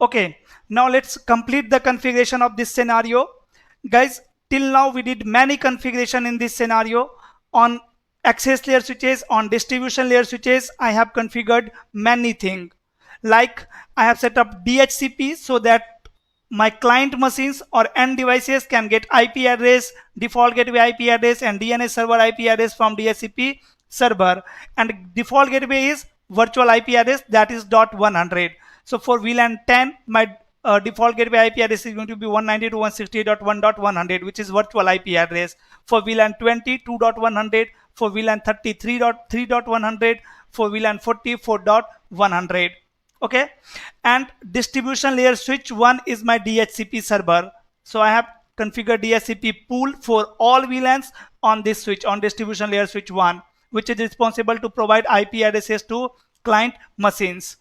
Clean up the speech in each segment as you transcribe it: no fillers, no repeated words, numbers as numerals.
Okay, now let's complete the configuration of this scenario. Guys, till now we did many configuration in this scenario. On access layer switches, on distribution layer switches, I have configured many things. Like I have set up DHCP so that my client machines or end devices can get IP address, default gateway IP address, and DNS server IP address from DHCP server. And default gateway is virtual IP address, that is .100. So for VLAN 10, my default gateway IP address is going to be 192.168.1.100, which is virtual IP address. For VLAN 20, 2.100. For VLAN 30, 3.100. For VLAN 40, 4.100. Okay, and distribution layer switch 1 is my DHCP server. So I have configured DHCP pool for all VLANs on this switch, on distribution layer switch 1, which is responsible to provide IP addresses to client machines.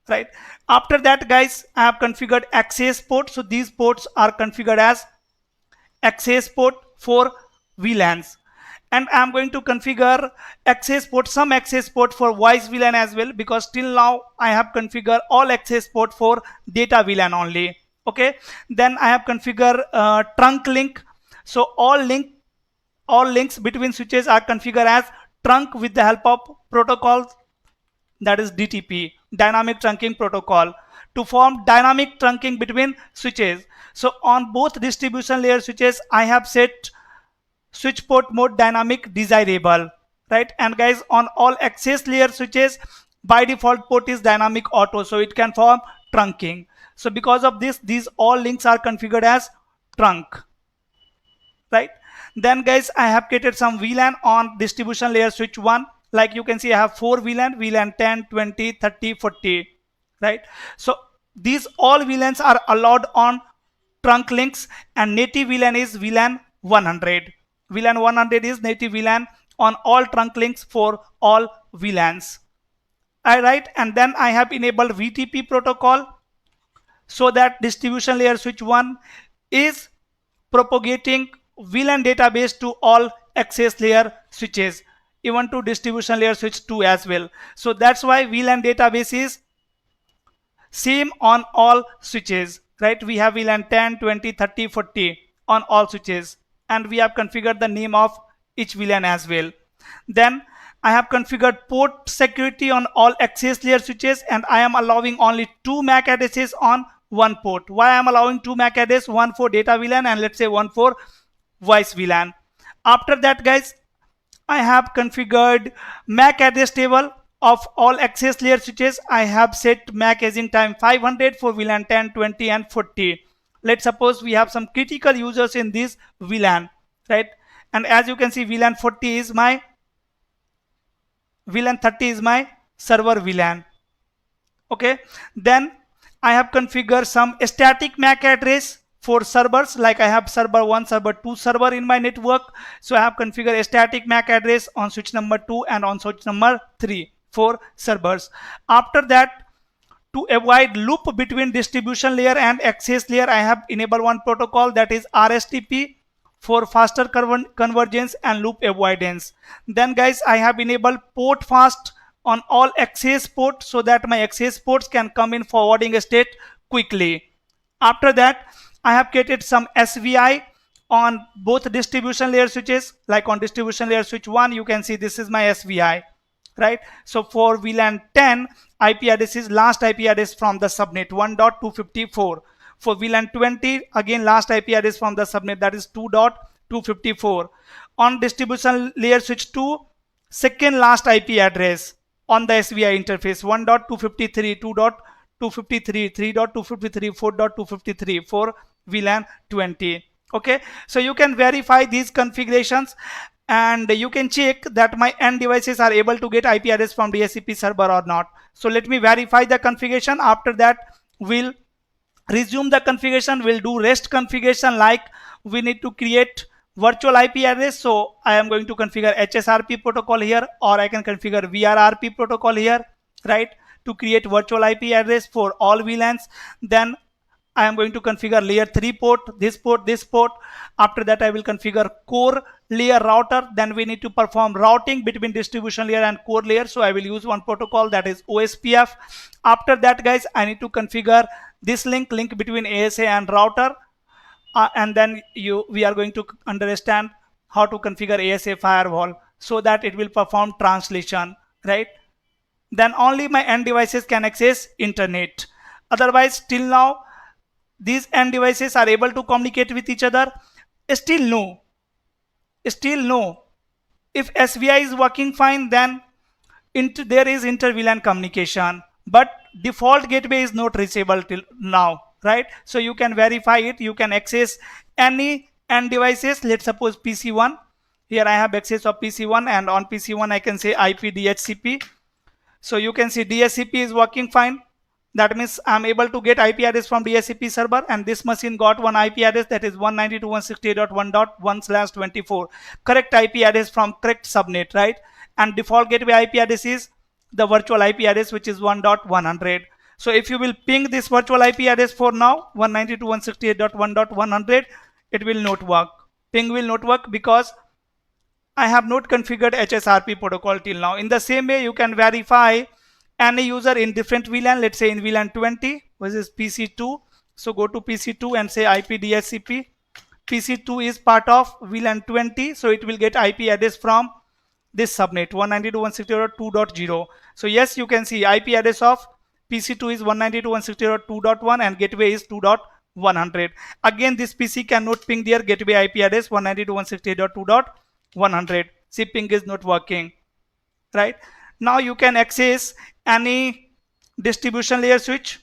Right. After that, guys, I have configured access port. So these ports are configured as access port for VLANs. And I'm going to configure access port, some access port for voice VLAN as well, because till now I have configured all access port for data VLAN only. Okay. Then I have configured trunk link. So all links between switches are configured as trunk with the help of protocols, that is DTP, dynamic trunking protocol, to form dynamic trunking between switches. So on both distribution layer switches, I have set switch port mode dynamic desirable, right? And guys, on all access layer switches, by default port is dynamic auto, so it can form trunking. So because of this, these all links are configured as trunk, right? Then guys, I have created some VLAN on distribution layer switch 1. Like you can see, I have 4 VLAN 10, 20, 30, 40, right? So these all VLANs are allowed on trunk links, and native VLAN is VLAN 100. VLAN 100 is native VLAN on all trunk links for all VLANs. Alright, and then I have enabled VTP protocol so that distribution layer switch 1 is propagating VLAN database to all access layer switches, even to distribution layer switch 2 as well. So that's why VLAN database is same on all switches, right? We have VLAN 10, 20, 30, 40 on all switches, and we have configured the name of each VLAN as well. Then I have configured port security on all access layer switches, and I am allowing only 2 MAC addresses on one port. Why I am allowing 2 MAC addresses? One for data VLAN and let's say one for voice VLAN. After that, guys, I have configured MAC address table of all access layer switches. I have set MAC aging time 500 for VLAN 10, 20, and 40. Let's suppose we have some critical users in this VLAN, right? And as you can see, VLAN 40 is my VLAN 30 is my server VLAN. Okay. Then I have configured some static MAC address for servers, like I have server 1, server 2 server in my network. So I have configured a static MAC address on switch number 2 and on switch number 3 for servers. After that, to avoid loop between distribution layer and access layer, I have enabled one protocol, that is RSTP, for faster convergence and loop avoidance. Then guys, I have enabled port fast on all access ports so that my access ports can come in forwarding state quickly. After that, I have created some SVI on both distribution layer switches. Like on distribution layer switch 1, you can see this is my SVI, right? So for VLAN 10, IP address is last IP address from the subnet 1.254. For VLAN 20, again last IP address from the subnet, that is 2.254. On distribution layer switch 2, second last IP address on the SVI interface 1.253, 2.253, 3.253, 4.253 for VLAN 20. Okay, so you can verify these configurations and you can check that my end devices are able to get IP address from DHCP server or not. So let me verify the configuration. After that, we'll resume the configuration. We'll do rest configuration, like we need to create virtual IP address. So I am going to configure HSRP protocol here, or I can configure VRRP protocol here, right, to create virtual IP address for all VLANs. Then I am going to configure layer 3 port, this port, this port. After that, I will configure core layer router, then we need to perform routing between distribution layer and core layer. So I will use one protocol, that is OSPF. After that, guys, I need to configure this link between ASA and router, and then we are going to understand how to configure ASA firewall so that it will perform translation, right? Then only my end devices can access internet. Otherwise, till now, these end devices are able to communicate with each other. Still no. Still no. If SVI is working fine, then there is inter-VLAN communication. But default gateway is not reachable till now, right? So you can verify it. You can access any end devices. Let's suppose PC1. Here I have access of PC1, and on PC1 I can say IP DHCP. So you can see DHCP is working fine. That means I'm able to get IP address from DHCP server, and this machine got one IP address, that is 192.168.1.1/24. Correct IP address from correct subnet, right? And default gateway IP address is the virtual IP address, which is 1.100. So if you will ping this virtual IP address for now, 192.168.1.100, it will not work. Ping will not work because I have not configured HSRP protocol till now. In the same way, you can verify any user in different VLAN. Let's say in VLAN 20, which is PC2. So go to PC2 and say IP DHCP. PC2 is part of VLAN 20, so it will get IP address from this subnet 192.168.2.0. So yes, you can see IP address of PC2 is 192.168.2.1 and gateway is 2.100. Again, this PC cannot ping their gateway IP address 192.168.2.100. See, ping is not working, right? Now you can access any distribution layer switch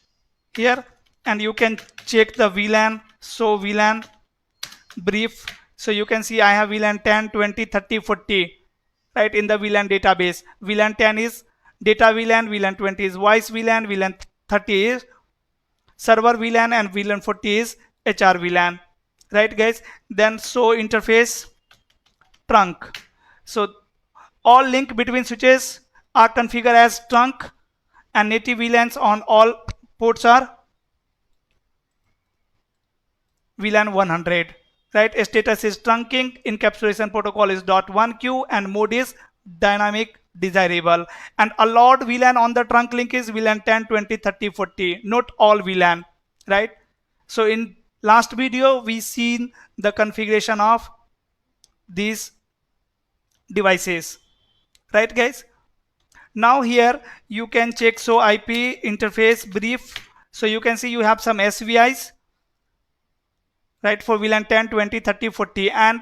here, and you can check the VLAN. So VLAN brief. So you can see I have VLAN 10, 20, 30, 40, right, in the VLAN database. VLAN 10 is data VLAN, VLAN 20 is voice VLAN, VLAN 30 is server VLAN, and VLAN 40 is HR VLAN, right, guys? Then show interface trunk. So all link between switches are configured as trunk, and native VLANs on all ports are VLAN 100, right? Status is trunking, encapsulation protocol is .1q, and mode is dynamic desirable, and allowed VLAN on the trunk link is VLAN 10, 20, 30, 40, not all VLAN, right? So in last video we seen the configuration of these devices, right, guys? Now here you can check show IP interface brief. So you can see you have some SVIs, right, for VLAN 10, 20, 30, 40, and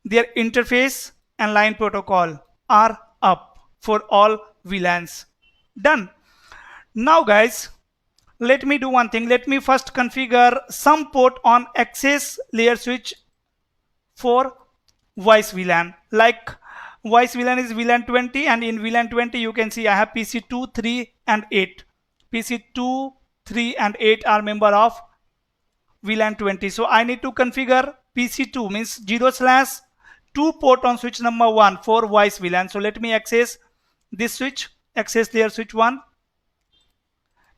their interface and line protocol are up for all VLANs. Done. Now guys, let me do one thing. Let me first configure some port on access layer switch for voice VLAN. Like voice VLAN is VLAN 20, and in VLAN 20 you can see I have PC2, 3 and 8. PC2, 3 and 8 are member of VLAN 20. So I need to configure PC2, means 0/2 port on switch number 1 for voice VLAN. So let me access this switch, access layer switch 1,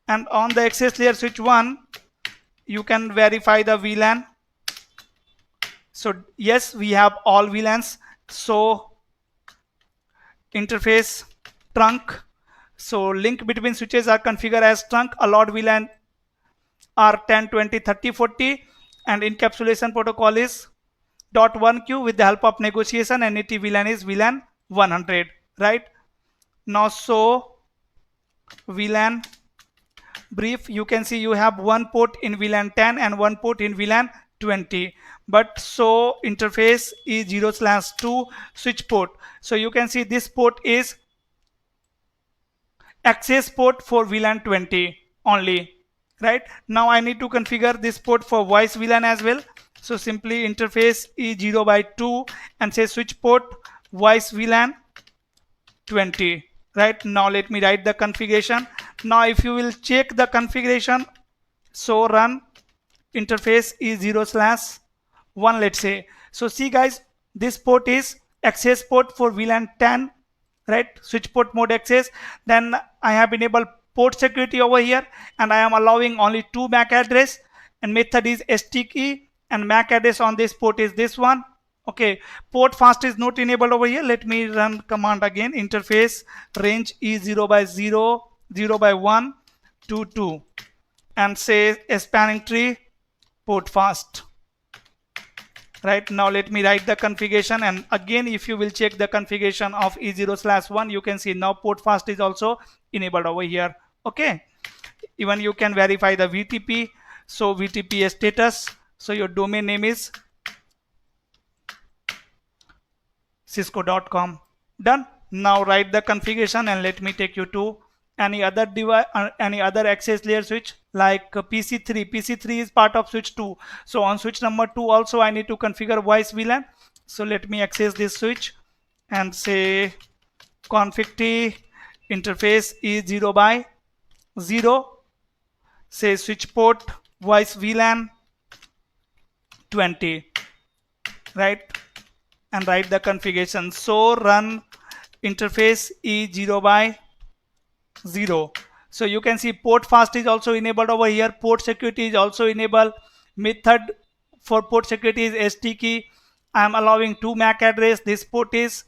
and on the access layer switch 1 you can verify the VLAN. So yes, we have all VLANs. So interface trunk. So link between switches are configured as trunk. Allowed VLAN are 10, 20, 30, 40, and encapsulation protocol is .1q with the help of negotiation, and native VLAN is VLAN 100, right? Now so VLAN brief, you can see you have one port in VLAN 10 and one port in VLAN 20, but so interface is 0/2 switch port. So you can see this port is access port for VLAN 20 only, right? Now I need to configure this port for voice VLAN as well. So simply interface is 0/2 and say switch port voice VLAN 20, right? Now let me write the configuration. Now if you will check the configuration, so run interface is 0/1, let's say. So see guys, this port is access port for VLAN 10, right? Switch port mode access. Then I have enabled port security over here, and I am allowing only 2 MAC address, and method is ST key, and MAC address on this port is this one, Okay, port fast is not enabled over here. Let me run command again. Interface range is 0 by 0, 0 by 1, 2, 2, and say a spanning tree port fast. Right now, let me write the configuration, and again, if you will check the configuration of E0/1, you can see now port fast is also enabled over here. Okay, even you can verify the VTP. So VTP status. So your domain name is cisco.com. Done. Now write the configuration and let me take you to any other device, any other access layer switch like PC3. PC3 is part of switch 2. So on switch number 2 also I need to configure voice VLAN. So let me access this switch and say config T interface is 0 by 0. Say switch port voice VLAN 20. Right, and write the configuration. So run interface is 0 by 0. So you can see port fast is also enabled over here. Port security is also enabled. Method for port security is ST key. I am allowing 2 MAC address. This port is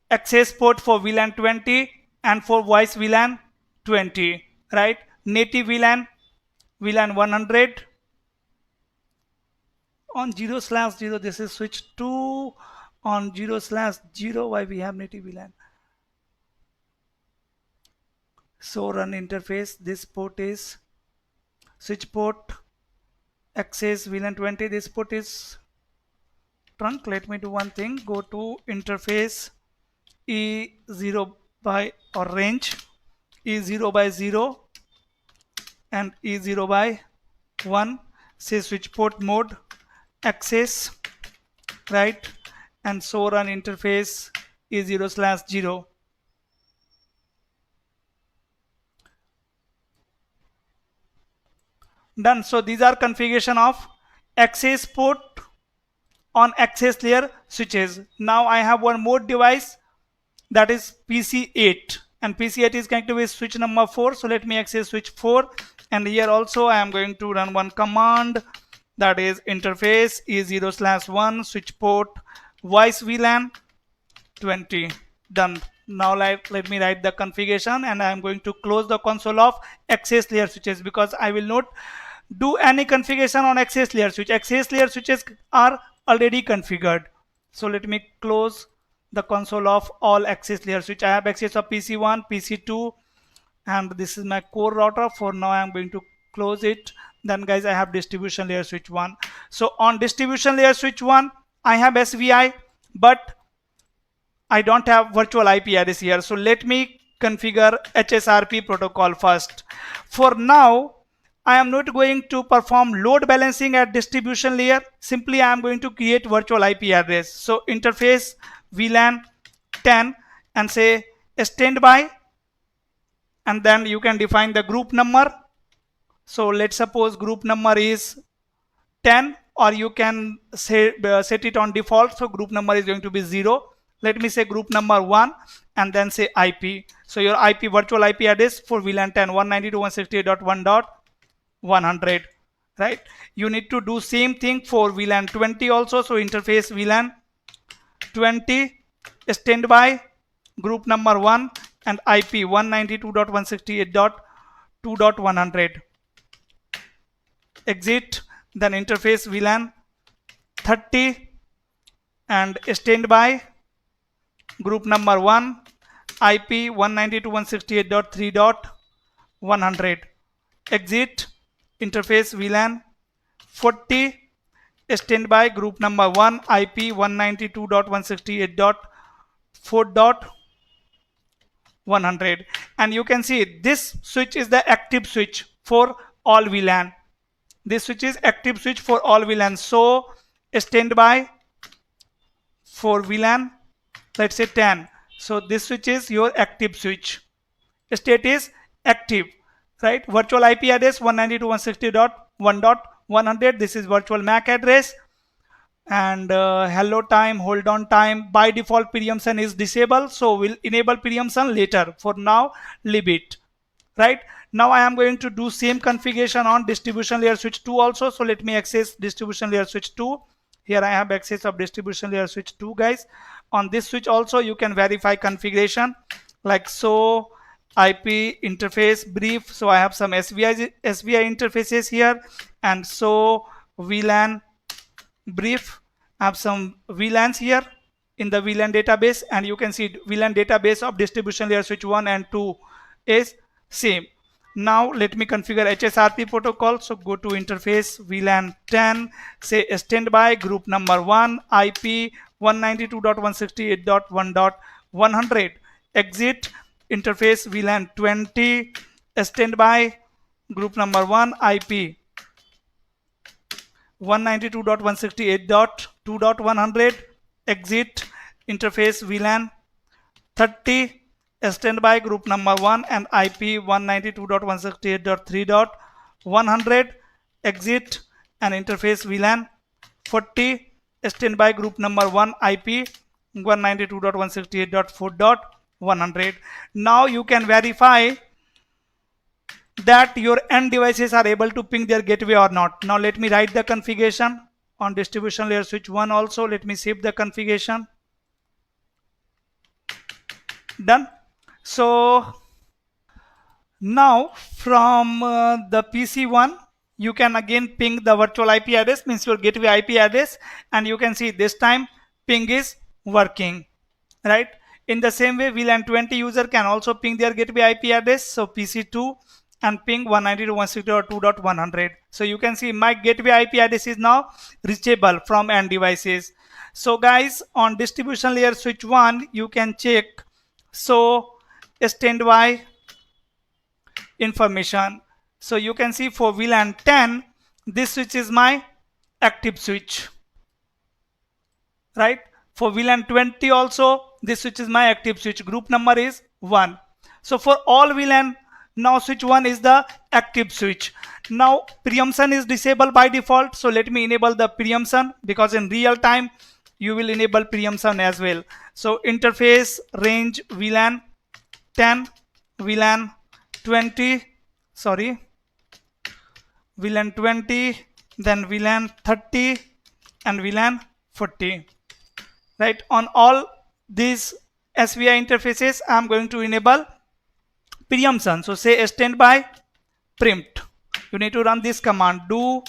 access port for VLAN 20 and for voice VLAN 20. Right, native VLAN 100. On 0/0, this is switch 2. On 0/0, why we have native VLAN? So run interface, this port is switch port, access VLAN 20, this port is trunk. Let me do one thing, go to interface E0 by or range E0 by 0 and E0 by 1, say switch port mode, access, right, and so run interface E0/0. Done. So these are configuration of access port on access layer switches. Now I have one more device, that is PC8, and PC8 is connected with switch number 4. So let me access switch 4, and here also I am going to run one command, that is interface E0/1 switch port voice VLAN 20. Done. Now let me write the configuration, and I am going to close the console of access layer switches because I will not do any configuration on access layer switch. Access layer switches are already configured. So let me close the console of all access layer switch. I have access of PC1, PC2, and this is my core router. For now I am going to close it. Then guys, I have distribution layer switch 1. So on distribution layer switch 1 I have SVI, but I don't have virtual IP address here. So let me configure HSRP protocol first. For now, I am not going to perform load balancing at distribution layer. Simply I am going to create virtual IP address. So interface VLAN 10 and say standby, and then you can define the group number. So let's suppose group number is 10, or you can say set it on default. So group number is going to be 0. Let me say group number 1 and then say IP. So your IP virtual IP address for VLAN 10 192.168.1.100, right? You need to do same thing for VLAN 20 also. So interface VLAN 20 standby group number 1 and IP 192.168.2.100. Exit, then interface VLAN 30 and standby group number 1 IP 192.168.3.100. Exit, interface VLAN 40 standby group number 1 IP 192.168.4.100. and you can see this switch is the active switch for all VLAN. This switch is active switch for all VLAN. So standby for VLAN, let's say 10. So this switch is your active switch. State is active, right? Virtual IP address 192.168.1.100. This is virtual MAC address. And hello time, hold on time, by default preemption is disabled. So we'll enable preemption later. For now, leave it. Right now I am going to do same configuration on distribution layer switch 2 also. So let me access distribution layer switch 2 Here I have access of distribution layer switch 2, guys. On this switch also you can verify configuration, like so IP interface brief. So I have some SVI interfaces here, and so VLAN brief. I have some VLANs here in the VLAN database, and you can see VLAN database of distribution layer switch 1 and 2 is same. Now let me configure HSRP protocol. So go to interface VLAN 10, say standby group number 1 IP 192.168.1.100, exit interface VLAN 20, standby group number 1 IP 192.168.2.100, exit interface VLAN 30, standby group number 1 and IP 192.168.3.100, exit and interface VLAN 40, standby group number 1 IP 192.168.4.100. Now you can verify that your end devices are able to ping their gateway or not. Now let me write the configuration on distribution layer switch 1 also. Let me save the configuration. Done. So now from the PC1 you can again ping the virtual IP address, means your gateway IP address, and you can see this time ping is working, right? In the same way, VLAN 20 user can also ping their gateway IP address, so PC2, and ping 192.168.2.100. So you can see my gateway IP address is now reachable from end devices. So guys, on distribution layer switch 1 you can check so standby information. So you can see for VLAN 10 this switch is my active switch, right? For VLAN 20 also this switch is my active switch, group number is 1. So for all VLAN, now switch 1 is the active switch. Now preemption is disabled by default, so let me enable the preemption, because in real time you will enable preemption as well. So interface range VLAN 10, VLAN 20, VLAN 20, then VLAN 30 and VLAN 40, right? On all these SVI interfaces I am going to enable preemption. So say standby preempt. You need to run this command, do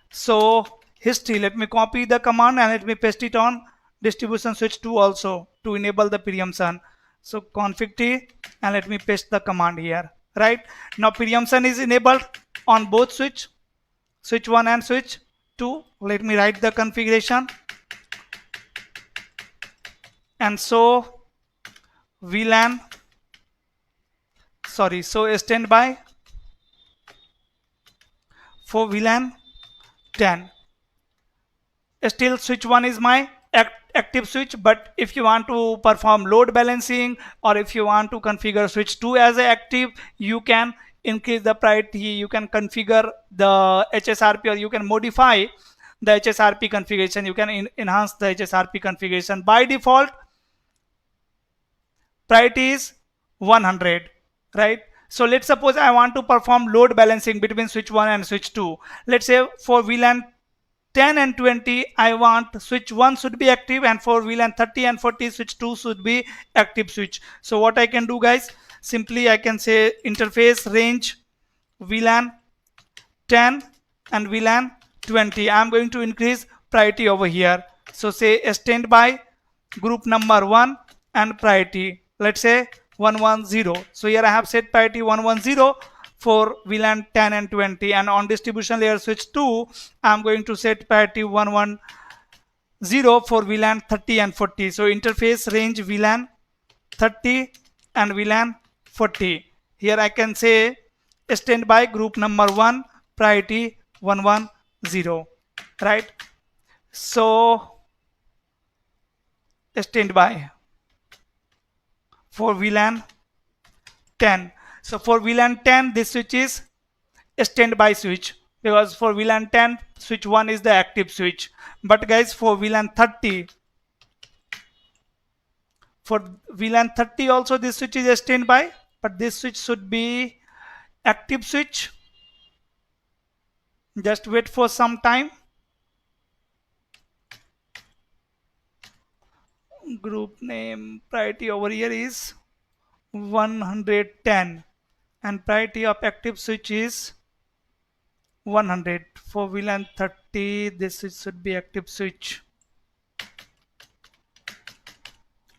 so history. Let me copy the command and let me paste it on distribution switch 2 also to enable the preemption. So config t, and let me paste the command here, right? Now preemption is enabled on both switch 1 and switch 2. Let me write the configuration, and so VLAN, so standby for VLAN 10. Still switch 1 is my active switch, but if you want to perform load balancing or if you want to configure switch 2 as active, you can increase the priority, you can configure the HSRP, or you can modify the HSRP configuration, you can enhance the HSRP configuration. By default priority is 100, right? So let's suppose I want to perform load balancing between switch 1 and switch 2. Let's say for VLAN 10 and 20 I want switch 1 should be active, and for VLAN 30 and 40 switch 2 should be active switch. So what I can do, guys, simply I can say interface range VLAN 10 and VLAN 20. I am going to increase priority over here. So say standby group number 1 and priority, let's say 110. So here I have set priority 110 for VLAN 10 and 20, and on distribution layer switch 2 I am going to set priority 110 for VLAN 30 and 40. So interface range VLAN 30 and VLAN 40. Here I can say standby group number 1 priority 110, right? So standby for VLAN 10. So for VLAN 10 this switch is a standby switch, because for VLAN 10 switch 1 is the active switch. But guys, for VLAN 30 also this switch is a standby, but this switch should be active switch. Just wait for some time. group name priority over here is 110 and priority of active switch is 100. For VLAN 30 this should be active switch.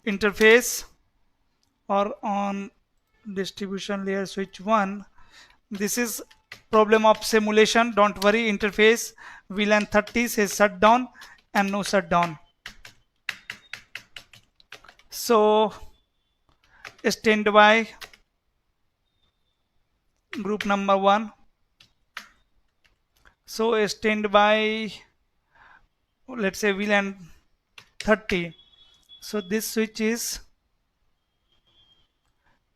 Interface or on distribution layer switch 1, this is problem of simulation, don't worry. Interface VLAN 30 says shutdown and no shutdown. So standby group number 1. So standby, let's say VLAN 30. So this switch is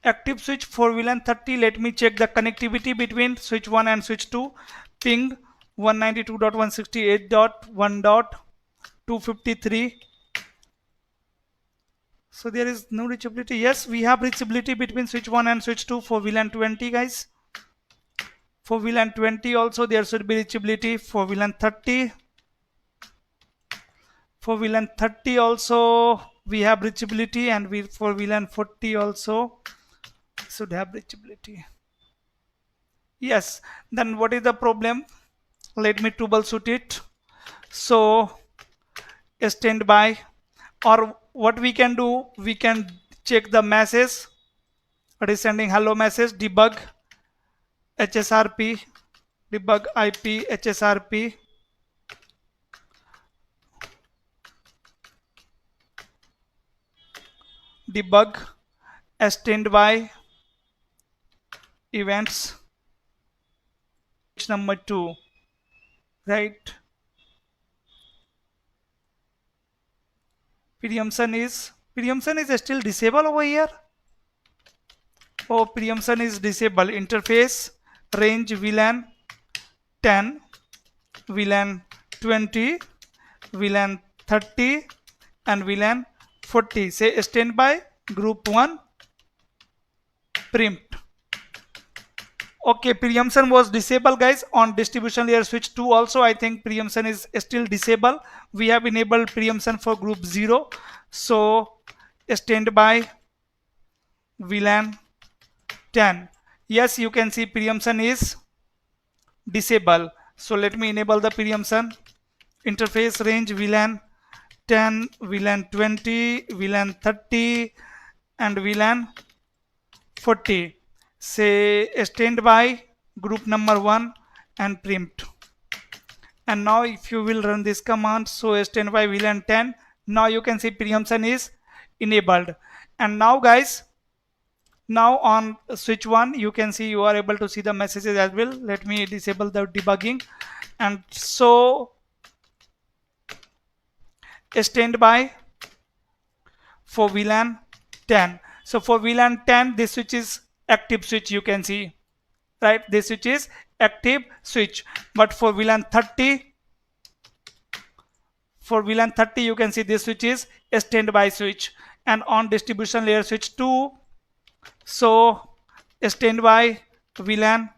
active switch for VLAN 30. Let me check the connectivity between switch 1 and switch 2. Ping 192.168.1.253. So there is no reachability. Yes, we have reachability between switch 1 and switch 2 for VLAN 20, guys. For VLAN 20 also there should be reachability. For VLAN 30. For VLAN 30 also we have reachability, and for VLAN 40 also should have reachability. Yes, then what is the problem? Let me troubleshoot it. So standby, or what we can do, we can check the message. It is sending hello message, debug HSRP, debug IP HSRP. Debug standby events number 2, right? Preemption is still disabled over here. Oh, preemption is disabled. Interface range VLAN 10, VLAN 20, VLAN 30 and VLAN 40. Say standby group 1 preempt. Okay, preemption was disabled, guys. On distribution layer switch 2 also I think preemption is still disabled. We have enabled preemption for group 0. So standby VLAN 10. Yes, you can see preemption is disabled. So let me enable the preemption. Interface range VLAN 10, VLAN 20, VLAN 30 and VLAN 40. Say standby group number 1 and preempt. And now if you will run this command, so standby VLAN 10, now you can see preemption is enabled. And now guys, now on switch 1 you can see, you are able to see the messages as well. Let me disable the debugging. And so standby for VLAN 10. So for VLAN 10 this switch is active switch, you can see, right? This switch is active switch. But for VLAN 30, you can see this switch is a standby switch. And on distribution layer switch 2, so standby VLAN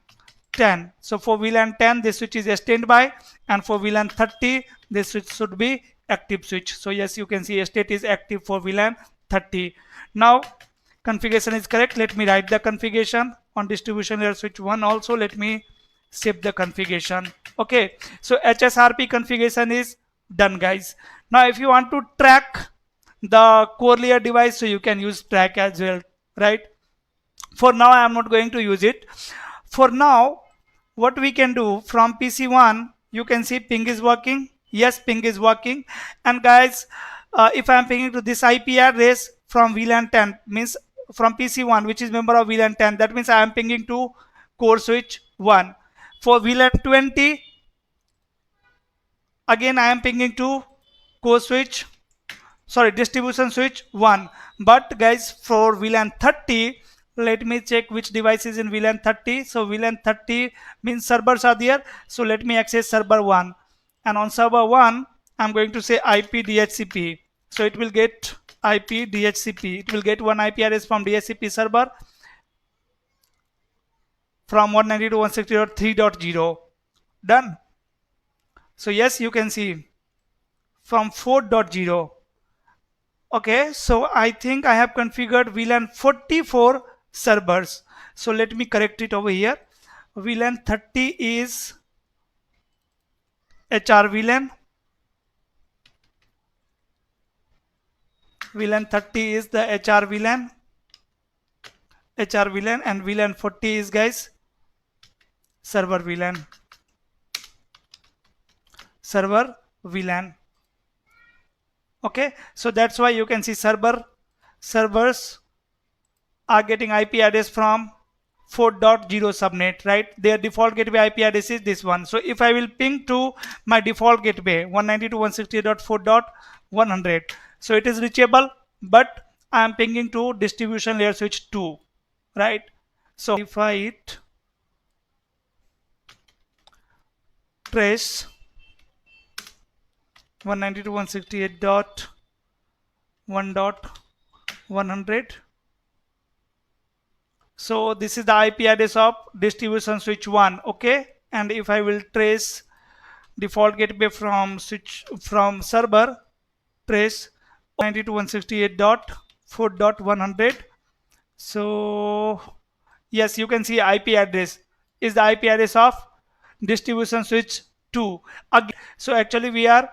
10. So for VLAN 10 this switch is a standby, and for VLAN 30 this switch should be active switch. So yes, you can see state is active for VLAN 30. Now configuration is correct. Let me write the configuration on distribution layer switch 1 also. Let me save the configuration. Okay, so HSRP configuration is done, guys. Now if you want to track the core layer device, so you can use track as well, right? For now I am not going to use it. For now what we can do, from PC1 you can see ping is working. Yes, ping is working. And guys, if I am pinging to this IP address from VLAN 10, means from PC1 which is member of VLAN 10, that means I am pinging to core switch 1. For VLAN 20 again I am pinging to core switch, sorry, distribution switch 1. But guys, for VLAN 30, let me check which device is in VLAN 30. So VLAN 30 means servers are there. So let me access server 1. And on server 1, I'm going to say IP DHCP. So it will get IP DHCP. It will get one IP address from DHCP server from 192.168.3.0. Done. So yes, you can see from 4.0. Okay, so I think I have configured VLAN 44 servers. So let me correct it over here. VLAN 30 is HR VLAN. VLAN 30 is the HR VLAN. HR VLAN, and VLAN 40 is, guys, server VLAN. Server VLAN. Okay, so that's why you can see servers are getting IP address from 4.0 subnet, right? Their default gateway IP address is this one. So if I will ping to my default gateway 192.168.4.100, so it is reachable, but I am pinging to distribution layer switch 2, right? So if I hit trace 192.168.1.100, so this is the IP address of distribution switch 1. Okay, and if I will trace default gateway from server, trace 192.168.4.100, so yes, you can see IP address is the IP address of distribution switch 2 again. So actually we are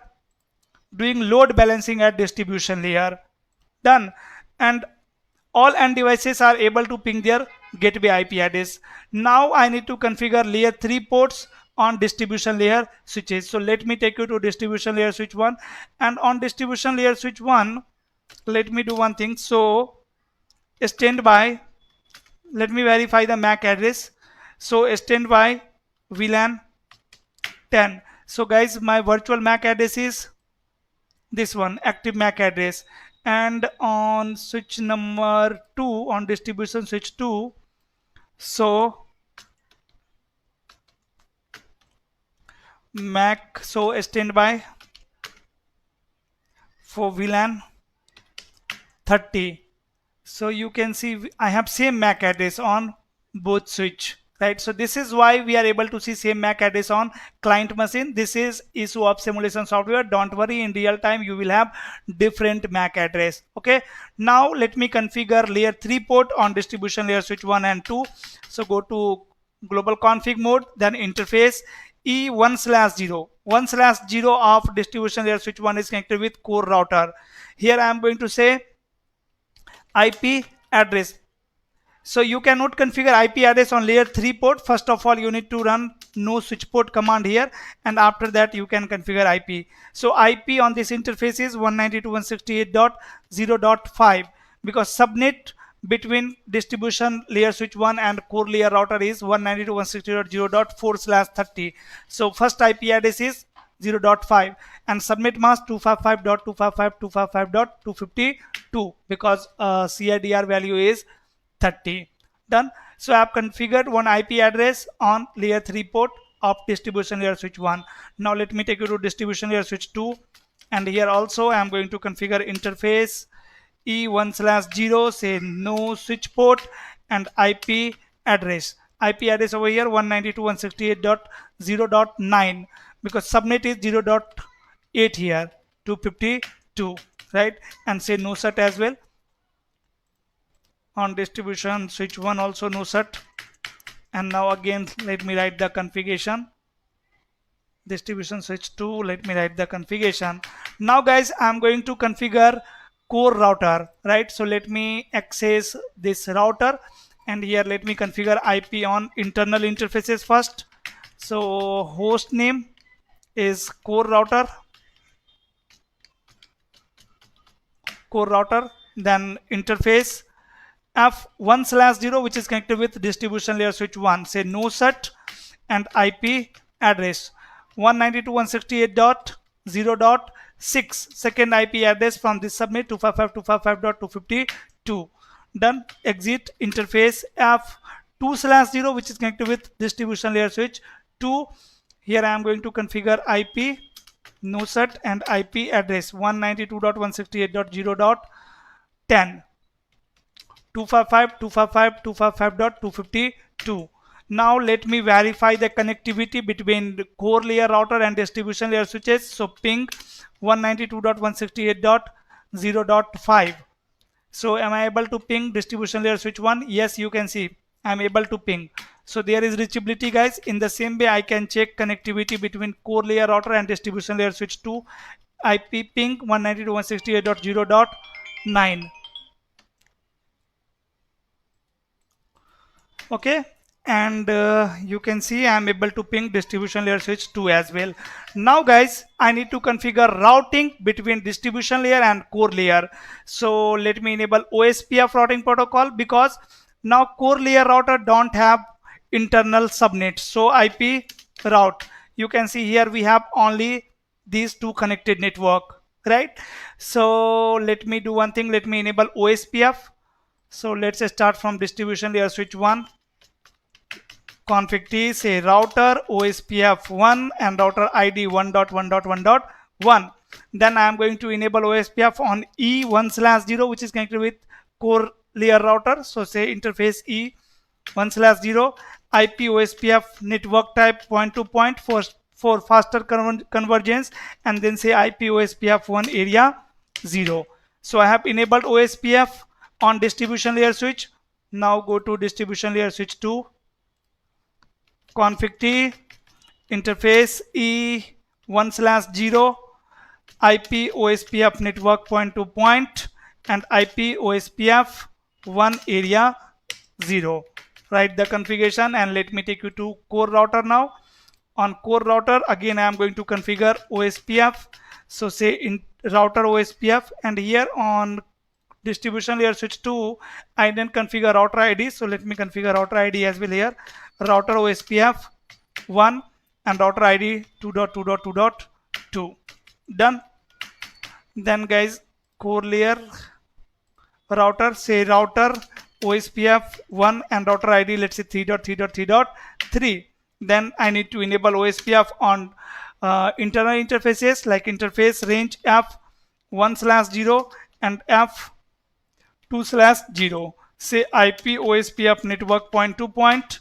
doing load balancing at distribution layer. Done. And all end devices are able to ping their gateway IP address. Now I need to configure layer 3 ports on distribution layer switches. So let me take you to distribution layer switch 1, and on distribution layer switch 1, let me do one thing. So standby, let me verify the MAC address. So standby VLAN 10. So guys, my virtual MAC address is this one, active MAC address. And on switch number 2, on distribution switch 2, so MAC, so standby for VLAN 30. So you can see I have same MAC address on both switch, right? So this is why we are able to see same MAC address on client machine. This is issue of simulation software. Don't worry, in real time you will have different MAC address. Okay, now let me configure layer 3 port on distribution layer switch 1 and 2. So go to global config mode, then interface E1/0. 1/0 of distribution layer switch 1 is connected with core router. Here I am going to say IP address. So you cannot configure IP address on layer 3 port. First of all, you need to run no switch port command here, and after that you can configure IP. So IP on this interface is 192.168.0.5, because subnet between distribution layer switch 1 and core layer router is 192.168.0.4/30. So first IP address is 0.5 and subnet mask 255.255.255.252, because CIDR value is 30. Done. So I have configured one IP address on layer 3 port of distribution layer switch 1. Now let me take you to distribution layer switch 2, and here also I am going to configure interface E1/0, say no switch port, and IP address. IP address over here 192.168.0.9, because subnet is 0.8 here, 252, right? And say no set as well. On distribution switch 1 also no set. And now again let me write the configuration. Distribution switch 2, let me write the configuration. Now guys, I'm going to configure core router, right? So let me access this router, and here let me configure IP on internal interfaces first. So host name is core router, then interface F1/0, which is connected with distribution layer switch 1, say no set, and IP address 192.168.0.6, second IP address from this subnet 255.255.252. Done. Exit interface F2/0, which is connected with distribution layer switch 2. Here I am going to configure IP no set and IP address 192.168.0.10. 255.255.255.252. Now let me verify the connectivity between the core layer router and distribution layer switches. So ping 192.168.0.10 0.5. So am I able to ping distribution layer switch 1? Yes, you can see I'm able to ping. So there is reachability, guys. In the same way, I can check connectivity between core layer router and distribution layer switch 2. IP ping 192.168.0.9. Okay, and you can see I'm able to ping distribution layer switch 2 as well. Now guys, I need to configure routing between distribution layer and core layer. So let me enable OSPF routing protocol, because now core layer router don't have internal subnets. So IP route, you can see here we have only these two connected network, right? So let me do one thing, let me enable OSPF. So let's start from distribution layer switch 1. Config T, say router OSPF 1 and router ID 1.1.1.1. Then I am going to enable OSPF on E1/0, which is connected with core layer router. So say interface E1/0, IP OSPF network type point to point for faster convergence, and then say IP OSPF 1 area 0. So I have enabled OSPF on distribution layer switch. Now go to distribution layer switch 2. Config T, interface E1/0, IP OSPF network point to point, and IP OSPF 1 area 0. Write the configuration and let me take you to core router now. On core router, again I am going to configure OSPF. So say in router OSPF, and here on distribution layer switch 2, I then configure router ID. So let me configure router ID as well here. Router OSPF 1 and router ID 2.2.2.2. Done. Then guys, core layer router, say router OSPF 1 and router ID, let's say 3.3.3.3. Then I need to enable OSPF on internal interfaces like interface range F1/0 and F2/0. Say IP OSPF network point to point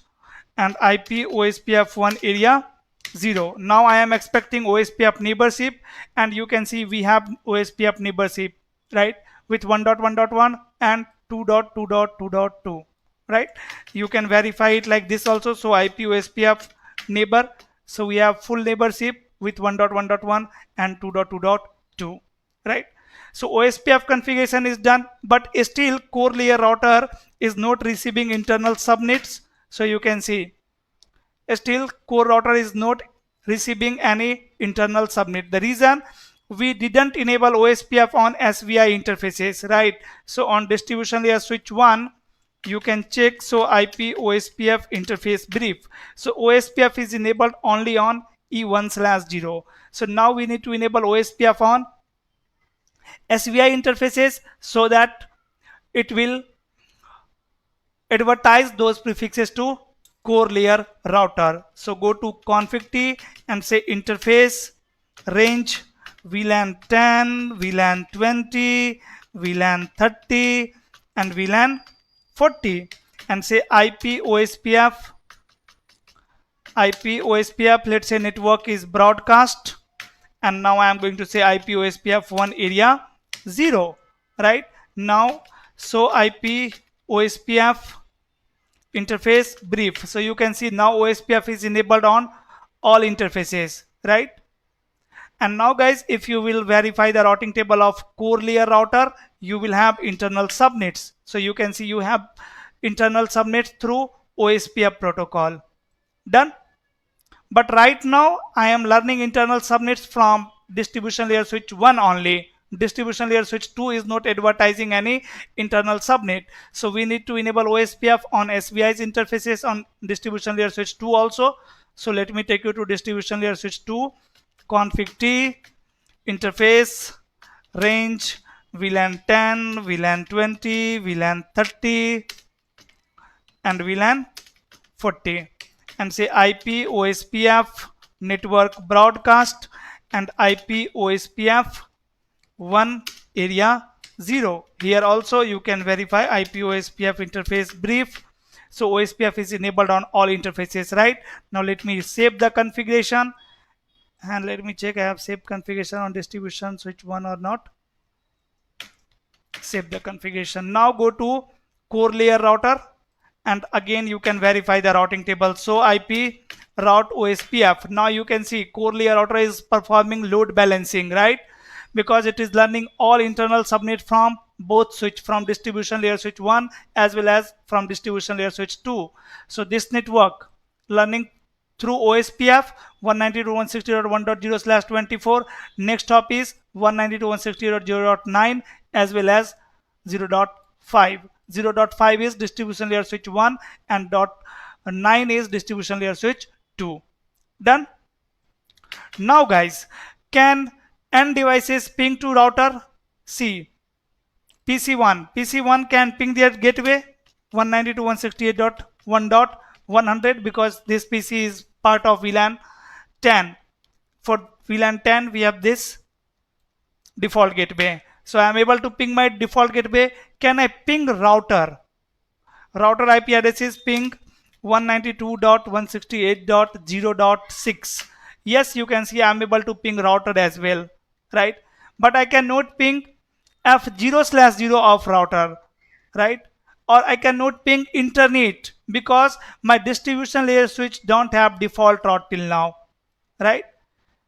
and IP OSPF 1 area 0. Now I am expecting OSPF neighborship, and you can see we have OSPF neighborship, right, with 1.1.1 and 2.2.2.2, right? You can verify it like this also. So IP OSPF neighbor, so we have full neighborship with 1.1.1 and 2.2.2, right? So OSPF configuration is done, but still core layer router is not receiving internal subnets. So you can see still core router is not receiving any internal subnet. The reason, we didn't enable OSPF on SVI interfaces, right? So on distribution layer switch 1, you can check, so IP OSPF interface brief. So OSPF is enabled only on E1/0. So now we need to enable OSPF on SVI interfaces so that it will advertise those prefixes to core layer router. So go to config T and say interface range VLAN 10, VLAN 20, VLAN 30, and VLAN 40, and say IP OSPF. Let's say network is broadcast, and now I am going to say IP OSPF 1 area 0, right? Now, so IP OSPF interface brief. So you can see now OSPF is enabled on all interfaces, right? And now guys, if you will verify the routing table of core layer router, you will have internal subnets. So you can see you have internal subnets through OSPF protocol. Done. But right now I am learning internal subnets from distribution layer switch 1 only. Distribution layer switch 2 is not advertising any internal subnet. So we need to enable OSPF on SVI's interfaces on distribution layer switch 2 also. So let me take you to distribution layer switch 2. Config T, interface range VLAN 10, VLAN 20, VLAN 30, and VLAN 40, and say IP OSPF network broadcast and IP OSPF 1 area 0. Here also you can verify IP OSPF interface brief. So OSPF is enabled on all interfaces, right? Now let me save the configuration and let me check I have saved configuration on distribution switch 1 or not. Save the configuration. Now go to core layer router, and again you can verify the routing table. So IP route OSPF. Now you can see core layer router is performing load balancing, right? Because it is learning all internal subnet from both switch, from distribution layer switch 1 as well as from distribution layer switch 2. So this network learning through OSPF 192.168.1.0/24. Next hop is 192.168.0.9 as well as 0.5. 0.5 is distribution layer switch 1 and .9 is distribution layer switch 2. Done. Now guys, can end devices ping to router? See, PC1 can ping their gateway 192.168.1.100 because this PC is part of VLAN 10. For VLAN 10 we have this default gateway. So I am able to ping my default gateway. Can I ping router? Router IP address is ping 192.168.0.6. Yes, you can see I am able to ping router as well, right? But I cannot ping F0/0 of router, right? Or I cannot ping internet because my distribution layer switch don't have default route till now, right?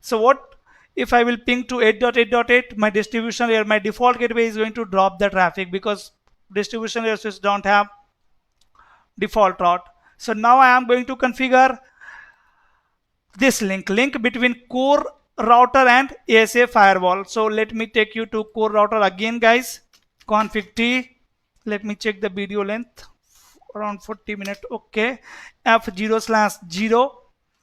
So what if I will ping to 8.8.8, my distribution layer, my default gateway is going to drop the traffic because distribution layer switch don't have default route. So now I am going to configure this link between core router and ASA firewall. So let me take you to core router again, guys. Config T. Let me check the video length. Around 40 minutes. Okay. F0/0.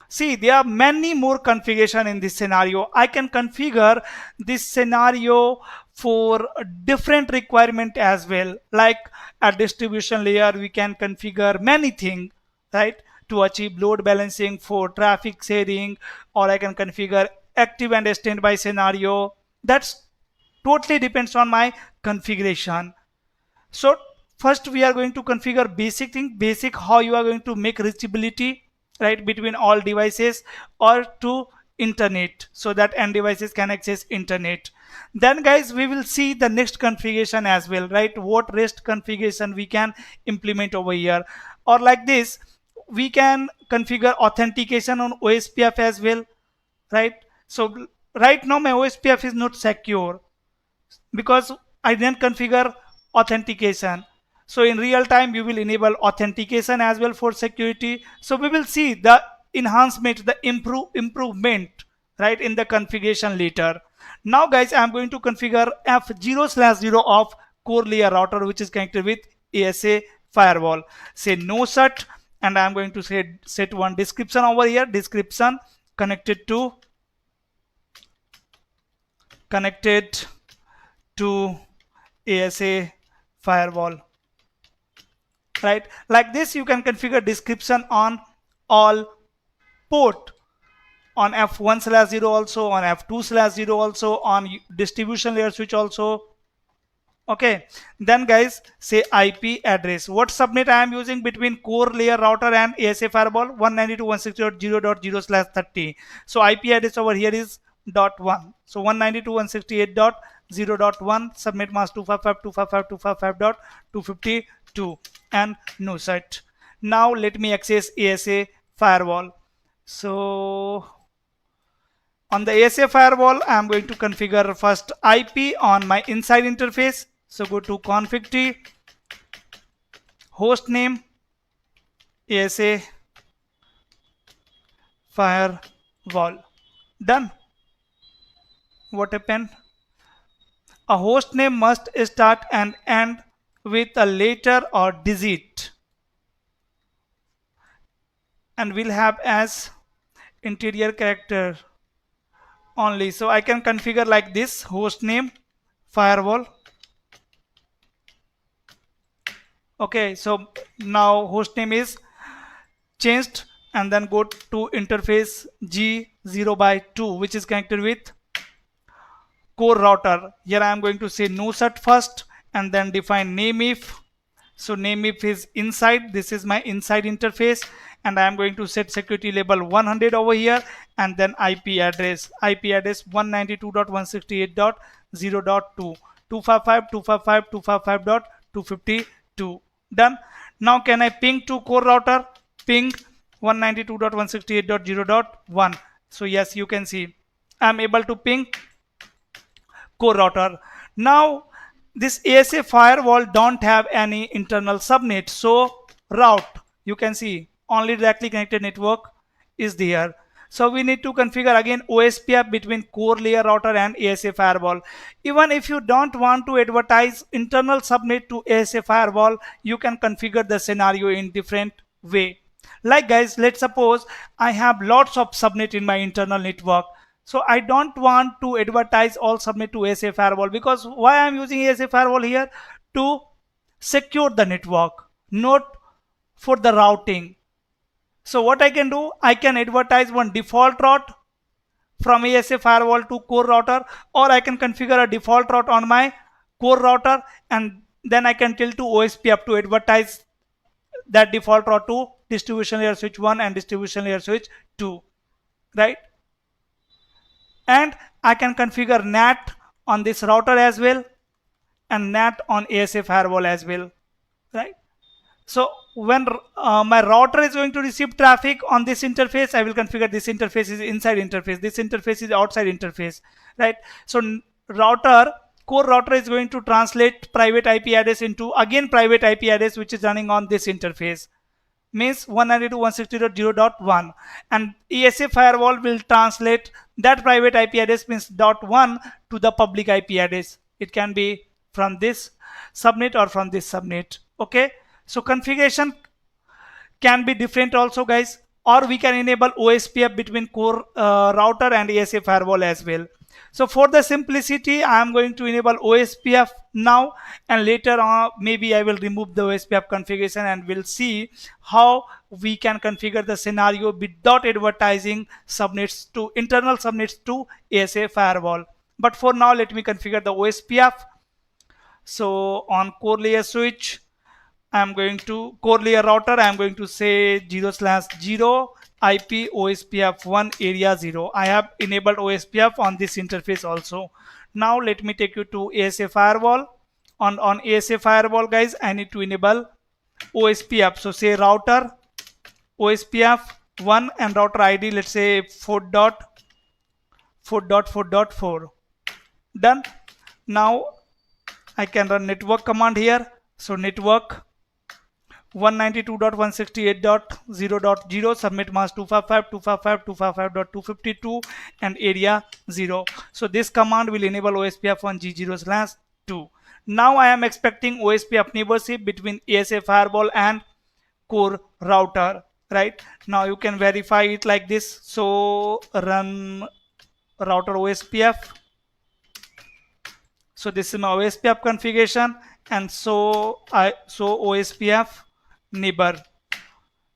See, there are many more configuration in this scenario. I can configure this scenario for different requirement as well. Like at distribution layer, we can configure many things, right? To achieve load balancing for traffic sharing, or I can configure active and standby scenario. That's totally depends on my configuration. So first we are going to configure basic thing, basic how you are going to make reachability, right, between all devices or to internet so that end devices can access internet. Then guys, we will see the next configuration as well, right? What rest configuration we can implement over here, or like this we can configure authentication on OSPF as well, right? So right now my OSPF is not secure because I didn't configure authentication. So in real time you will enable authentication as well for security. So we will see the enhancement, the improvement, right, in the configuration later. Now guys, I am going to configure F0/0 of core layer router which is connected with ASA firewall. Say no set, and I am going to say set one description over here. Description connected to ASA firewall, right? Like this you can configure description on all port, on F1/0 also, on F2/0 also, on distribution layer switch also. Okay, then guys, say IP address. What subnet I am using between core layer router and ASA firewall? 192.168.0.0/30. So IP address over here is .1. So 192.168.0.1 subnet mask 255.255.255.252 and no set. Now let me access ASA firewall. So on the ASA firewall, I am going to configure first IP on my inside interface. So go to config T, host name, ASA firewall. Done. What happened? A host name must start and end with a letter or digit and will have as interior character only. So I can configure like this: host name firewall. Okay, so now host name is changed, and then go to interface G0/2 which is connected with core router. Here I am going to say no set first and then define name if. So name if is inside, this is my inside interface, and I am going to set security label 100 over here, and then IP address 192.168.0.2. 255.255.252. Done. Now can I ping to core router? Ping 192.168.0.1. So yes, you can see I'm able to ping core router. Now this ASA firewall don't have any internal subnet, so route, you can see only directly connected network is there. So we need to configure again OSPF between core layer router and ASA firewall. Even if you don't want to advertise internal subnet to ASA firewall, you can configure the scenario in different way. Like guys, let's suppose I have lots of subnet in my internal network. So I don't want to advertise all subnet to ASA firewall, because why I'm using ASA firewall here? To secure the network, not for the routing. So what I can do, I can advertise one default route from ASA firewall to core router, or I can configure a default route on my core router, and then I can tell to OSPF to advertise that default route to distribution layer switch 1 and distribution layer switch 2, right? And I can configure NAT on this router as well, and NAT on ASA firewall as well, right? So when my router is going to receive traffic on this interface, I will configure this interface is inside interface, this interface is outside interface, right? So router, core router is going to translate private IP address into again private IP address which is running on this interface, means 192.168.0.1, and ASA firewall will translate that private IP address means .1 to the public IP address. It can be from this subnet or from this subnet. Okay, so configuration can be different also guys, or we can enable OSPF between core router and ASA firewall as well. So for the simplicity, I am going to enable OSPF now, and later on maybe I will remove the OSPF configuration and we'll see how we can configure the scenario without advertising subnets to internal subnets to ASA firewall. But for now, let me configure the OSPF. So on core layer switch, I'm going to core layer router, I'm going to say 0/0 IP OSPF1 area 0. I have enabled OSPF on this interface also. Now let me take you to ASA firewall. On ASA firewall guys, I need to enable OSPF. So say router OSPF1 and router ID, let's say 4.4.4.4. Done. Now I can run network command here. So network 192.168.0.0 submit mask 255.255.255.252 and area 0. So this command will enable OSPF on G0/2. Now I am expecting OSPF neighborship between ASA firewall and core router, right? Now you can verify it like this. So run router OSPF. So this is my OSPF configuration, and so OSPF neighbor.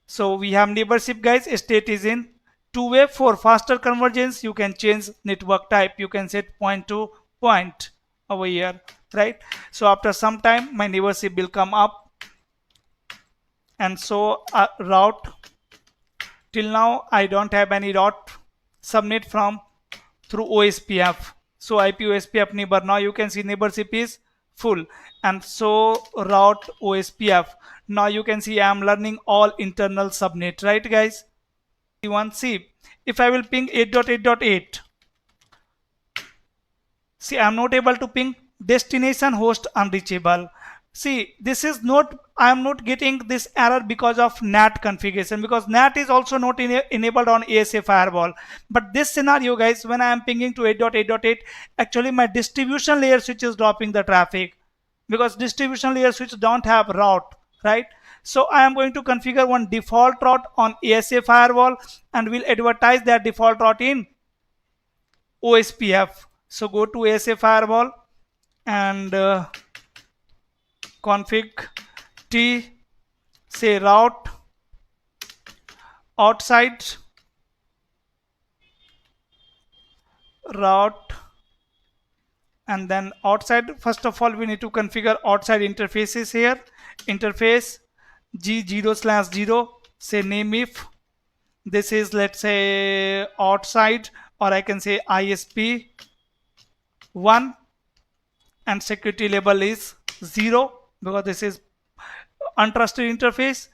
So we have neighborship guys, state is in two-way. For faster convergence, you can change network type, you can set point to point over here, right? So after some time my neighborship will come up, and so route, till now I don't have any route subnet from through OSPF. So IP OSPF neighbor, now you can see neighborship is full, and so route OSPF. Now you can see I am learning all internal subnet, right guys? See, if I will ping 8.8.8, see I am not able to ping destination host unreachable. See, this is not, I am not getting this error because of NAT configuration, because NAT is also not enabled on ASA firewall. But this scenario guys, when I am pinging to 8.8.8, actually my distribution layer switch is dropping the traffic, because distribution layer switch don't have route, right? So I am going to configure one default route on ASA firewall, and will advertise that default route in OSPF. So go to ASA firewall and config T, say route outside route, and then outside, first of all we need to configure outside interfaces here. Interface G0/0, say name if this is, let's say, outside, or I can say ISP 1 and security label is 0 because this is untrusted interface.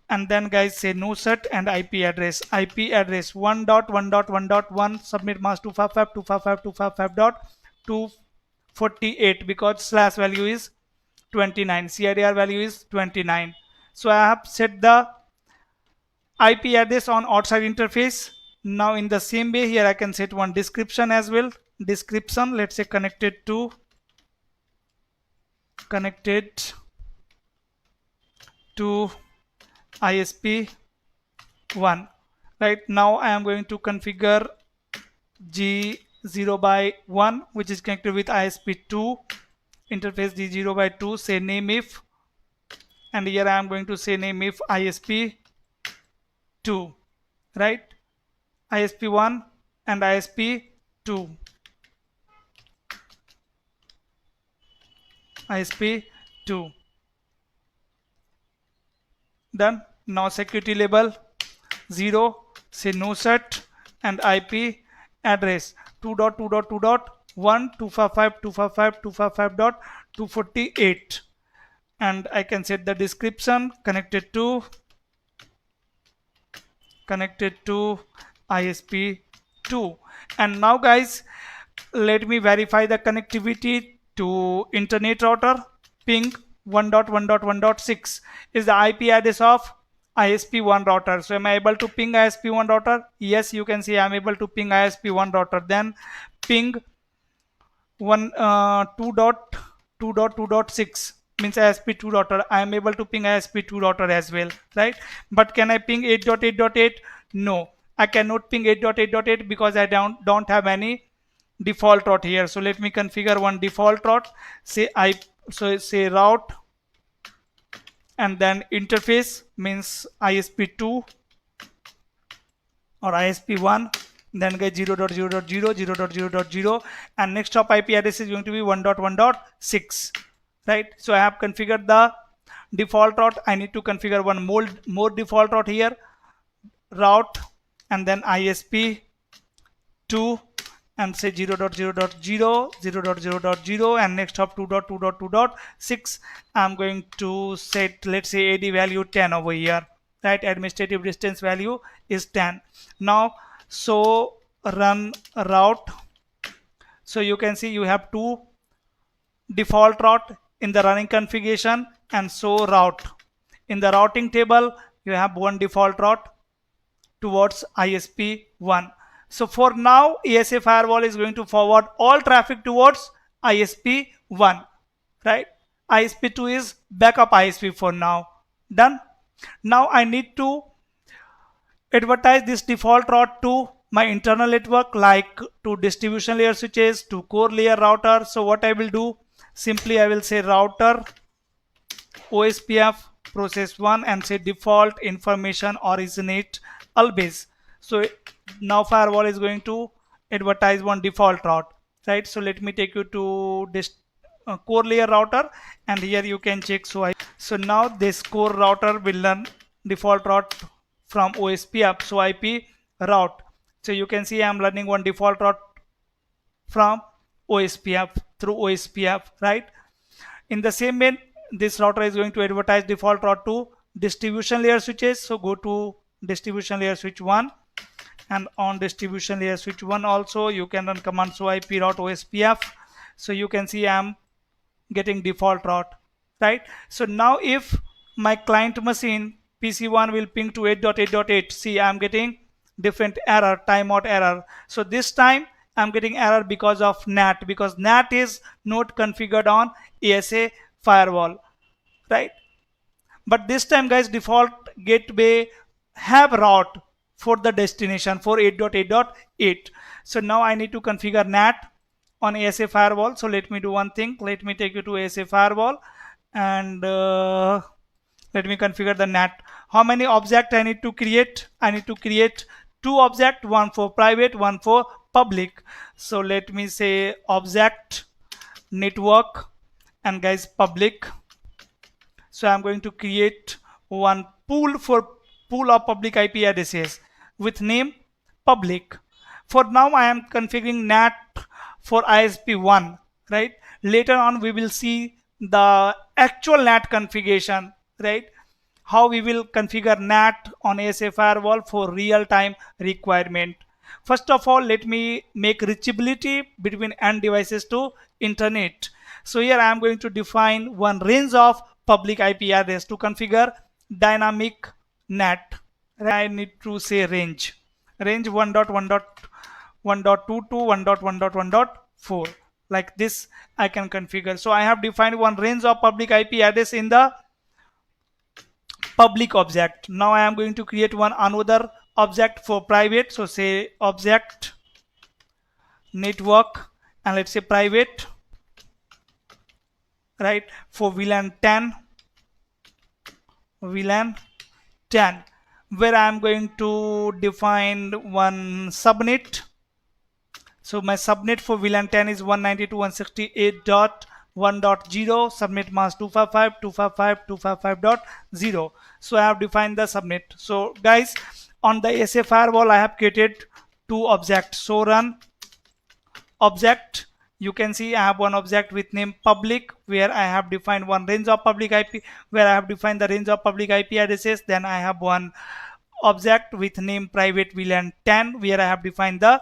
And then guys say no set and IP address 1.1.1.1 submit mask 255.255.255.248 because slash value is 29, CIDR value is 29. So I have set the IP address on outside interface. Now in the same way here I can set one description as well. Description, let's say connected to ISP1. Right now I am going to configure G0 by 1 which is connected with ISP2 interface G0 by 2, say name if, and here I am going to say name if ISP2, right? ISP1 and ISP2. ISP2. Done. Now security label 0, say no set and IP address 2.2.2.1.255.255.248, and I can set the description connected to ISP2. And now guys, let me verify the connectivity to internet router. Ping 1.1.1.6 is the IP address of ISP1 router. So am I able to ping ISP1 router? Yes, you can see I am able to ping ISP1 router. Then ping 2.2.2.6 means ISP2 router. I am able to ping ISP2 router as well, right? But can I ping 8.8.8? No, I cannot ping 8.8.8 because I don't have any default route here. So let me configure one default route. Say say route and then interface means ISP2 or ISP1, then get 0.0.0, 0.0.0.0, and next hop IP address is going to be 1.1.6, right? So I have configured the default route. I need to configure one more default route here, route and then ISP2 and say 0.0.0, 0.0.0, and next hop 2.2.2.6. I'm going to set, let's say, AD value 10 over here, right? Administrative distance value is 10. Now so run route. So you can see you have two default route in the running configuration, and so route in the routing table you have one default route towards ISP1. So for now ESA firewall is going to forward all traffic towards ISP1, right? ISP2 is backup ISP for now. Done. Now I need to advertise this default route to my internal network, like to distribution layer switches, to core layer router. So what I will do, simply I will say router OSPF process 1 and say default information originate always. So now firewall is going to advertise one default route, right? So let me take you to this core layer router, and here you can check. So now this core router will learn default route from OSPF, so IP route. So you can see I'm learning one default route from OSPF through OSPF, right? In the same way, this router is going to advertise default route to distribution layer switches. So go to distribution layer switch 1, and on distribution layer switch 1 also you can run command so IP route OSPF. So you can see I'm getting default route, right? So now if my client machine PC1 will ping to 8.8.8, see I'm getting different error, timeout error. So this time I'm getting error because of NAT, because NAT is not configured on ESA firewall, right? But this time guys, default gateway have route for the destination for 8.8.8. So now I need to configure NAT on ESA firewall. So let me do one thing. Let me take you to ESA firewall and let me configure the NAT. How many objects I need to create? I need to create two objects, one for private, one for public. So let me say object network and guys public. So I'm going to create one pool of public IP addresses with name public. For now I am configuring NAT for ISP1, right? Later on we will see the actual NAT configuration, right? How we will configure NAT on ASA firewall for real-time requirement. First of all, let me make reachability between end devices to internet. So here I am going to define one range of public IP address to configure dynamic NAT. I need to say range 1.1.1.2 to 1.1.1.4, like this I can configure. So I have defined one range of public IP address in the public object. Now I am going to create one another object for private. So say object network, and let's say private, right, for VLAN 10, where I am going to define one subnet. So my subnet for VLAN 10 is 192.168.1.0, subnet mask 255.255.255.0. So I have defined the subnet. So guys, on the SA firewall I have created two objects. So run object, you can see I have one object with name public, where I have defined one range of public IP, where I have defined the range of public IP addresses. Then I have one object with name private VLAN 10, where I have defined the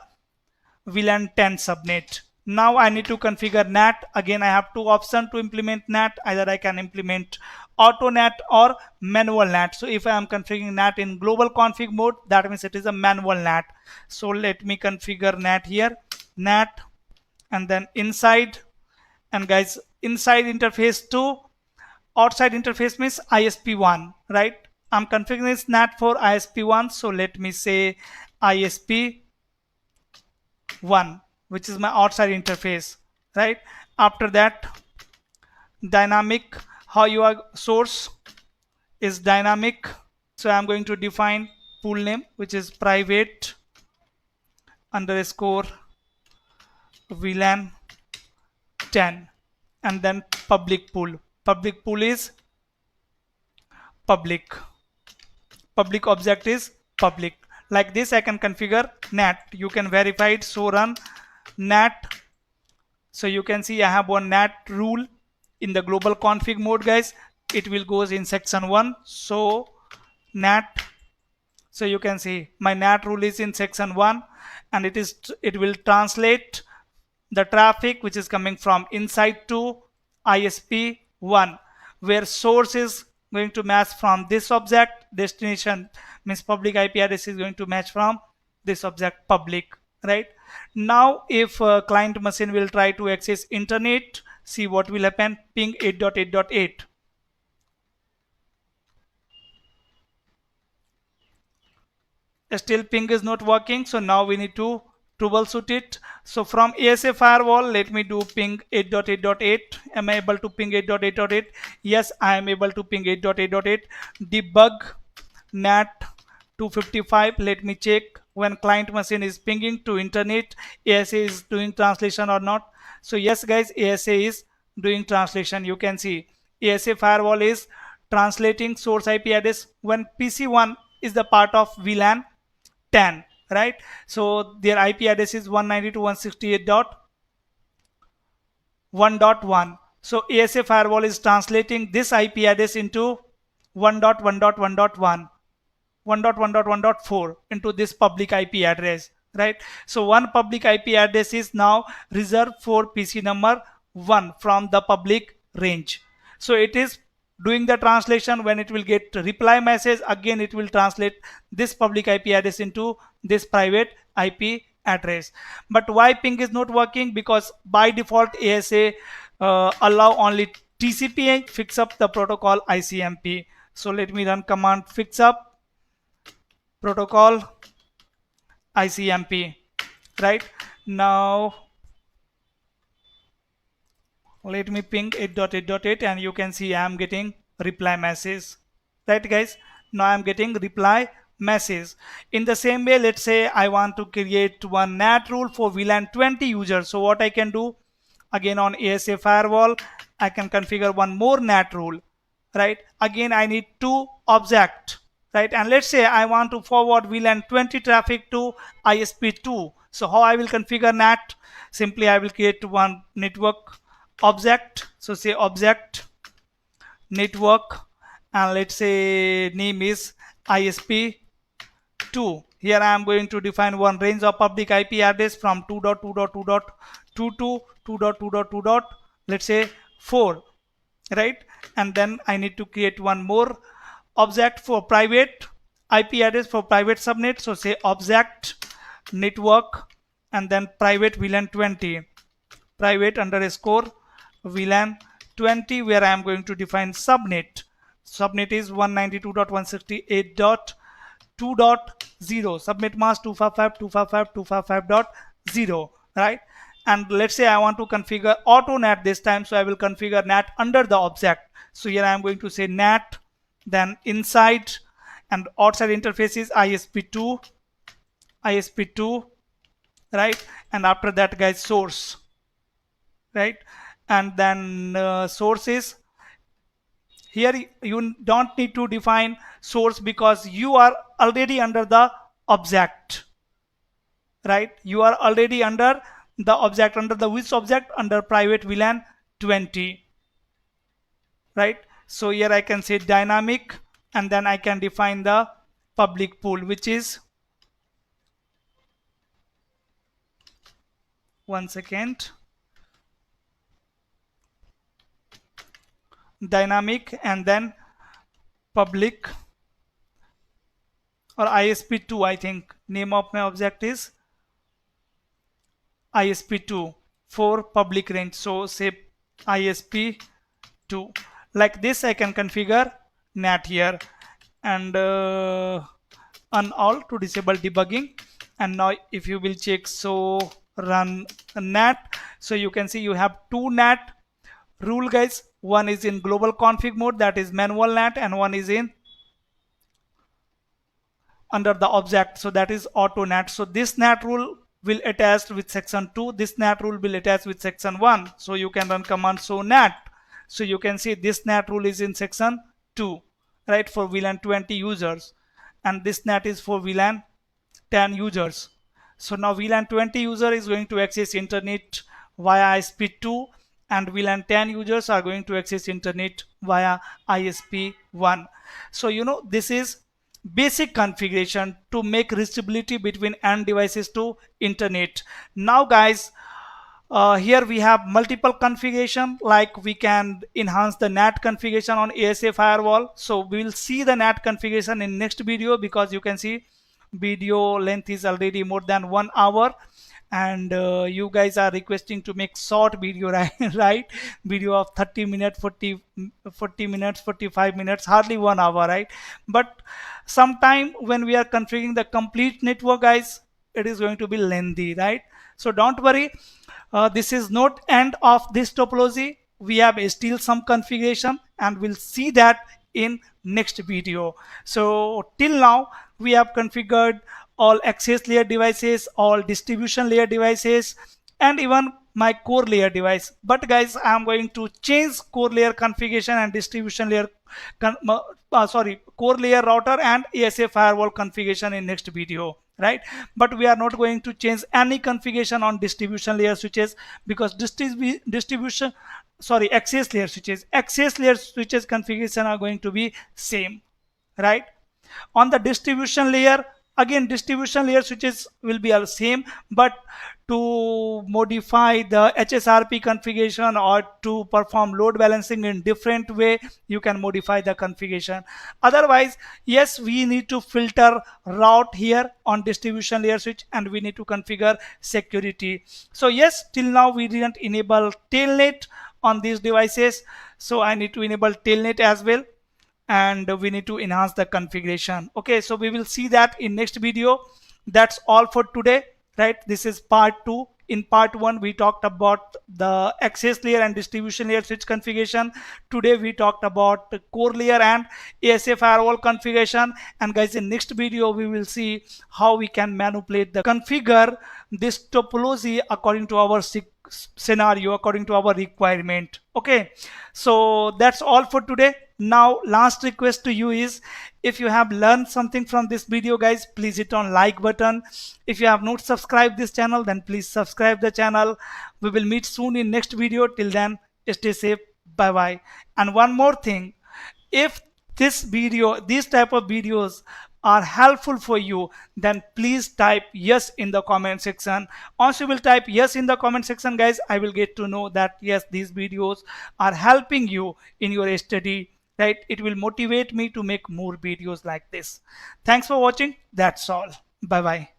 VLAN 10 subnet. Now I need to configure NAT. Again, I have two options to implement NAT. Either I can implement auto NAT or manual NAT. So if I am configuring NAT in global config mode, that means it is a manual NAT. So let me configure NAT here, NAT, and then inside, and guys, inside interface 2, outside interface means ISP1, right? I'm configuring this NAT for ISP1, so let me say ISP1, which is my outside interface, right? After that, dynamic, how your source is dynamic. So I'm going to define pool name, which is private underscore VLAN 10, and then public pool. Public pool is public object is public. Like this I can configure NAT. You can verify it. So run NAT. So you can see I have one NAT rule in the global config mode, guys. It will goes in section 1. So NAT, so you can see my NAT rule is in section 1, and it will translate the traffic which is coming from inside to ISP1, where source is going to match from this object, destination means public IP address is going to match from this object public, right? Now if a client machine will try to access internet, see what will happen. Ping 8.8.8. Still ping is not working, so now we need to troubleshoot it. So from ASA firewall, let me do ping 8.8.8. Am I able to ping 8.8.8? Yes, I am able to ping 8.8.8. Debug NAT 255. Let me check when client machine is pinging to internet, ASA is doing translation or not. So yes guys, ASA is doing translation. You can see ASA firewall is translating source IP address when PC1 is the part of VLAN 10, right? So their IP address is 192.168.1.1. So ASA firewall is translating this IP address into 1.1.1.1, 1.1.1.4 into this public IP address, right? So one public IP address is now reserved for PC number 1 from the public range. So it is doing the translation. When it will get reply message, again it will translate this public IP address into this private IP address. But why ping is not working? Because by default ASA allow only TCP fix up the protocol ICMP. So let me run command fix up protocol ICMP. Right now let me ping 8.8.8 and you can see I am getting reply message, right guys? Now I am getting reply message. In the same way, let's say I want to create one NAT rule for VLAN 20 users. So what I can do, again on ASA firewall, I can configure one more NAT rule, right? Again I need two object, right? And let's say I want to forward VLAN 20 traffic to ISP2. So how I will configure NAT? Simply I will create one network object, so say object network, and let's say name is ISP2. Here I am going to define one range of public IP address from 2.2.2.2 to 2.2.2. Let's say 4, right? And then I need to create one more object for private IP address for private subnet, so say object network and then private VLAN 20, private underscore VLAN 20, where I am going to define subnet. Subnet is 192.168.2.0, subnet mask 255.255.255.0, right? And let's say I want to configure auto NAT this time, so I will configure NAT under the object. So here I am going to say NAT, then inside, and outside interface is ISP2, right? And after that, guys, source, right? And then source is here. You don't need to define source because you are already under the object, right? You are already under the object. Under the which object? Under private VLAN 20, right? So here I can say dynamic, and then I can define the public pool, which is, one second, dynamic and then public, or ISP2. I think name of my object is ISP2 for public range, so say ISP2. Like this I can configure NAT here, and all to disable debugging. And now if you will check, so run NAT, so you can see you have two NAT rule, guys. One is in global config mode, that is manual NAT, and one is in under the object, so that is auto NAT. So this NAT rule will attach with section 2, this NAT rule will attach with section 1. So you can run command so NAT, so you can see this NAT rule is in section 2, right, for VLAN 20 users, and this NAT is for VLAN 10 users. So now VLAN 20 user is going to access internet via ISP2, and VLAN 10 users are going to access internet via ISP1. So you know, this is basic configuration to make reachability between end devices to internet. Now guys, here we have multiple configuration, like we can enhance the NAT configuration on ASA firewall. So we will see the NAT configuration in next video, because you can see video length is already more than 1 hour, and you guys are requesting to make short video, right? Right, video of 30 minutes, 40 minutes, 45 minutes, hardly 1 hour, right? But sometime when we are configuring the complete network, guys, it is going to be lengthy, right? So don't worry, this is not end of this topology. We have still some configuration, and we'll see that in next video. So till now we have configured all access layer devices, all distribution layer devices, and even my core layer device. But guys, I am going to change core layer configuration and distribution layer core layer router and ASA firewall configuration in next video, right? But we are not going to change any configuration on distribution layer switches, because access layer switches configuration are going to be same, right? On the distribution layer, again, distribution layer switches will be all same, but to modify the HSRP configuration or to perform load balancing in different way, you can modify the configuration. Otherwise, yes, we need to filter route here on distribution layer switch, and we need to configure security. So yes, till now we didn't enable telnet on these devices, so I need to enable telnet as well, and we need to enhance the configuration. Okay, so we will see that in next video. That's all for today, right? This is part 2. In part 1 we talked about the access layer and distribution layer switch configuration. Today we talked about the core layer and ASA firewall configuration. And guys, in next video we will see how we can manipulate the configure this topology according to our scenario, according to our requirement. Okay, so that's all for today. Now last request to you is, if you have learned something from this video, guys, please hit on like button. If you have not subscribed this channel, then please subscribe the channel. We will meet soon in next video. Till then, Stay safe. Bye bye. And one more thing, if these type of videos are helpful for you, then please type yes in the comment section. Once you will type yes in the comment section, guys, I will get to know that yes, these videos are helping you in your study, right? It will motivate me to make more videos like this. Thanks for watching. That's all. Bye bye.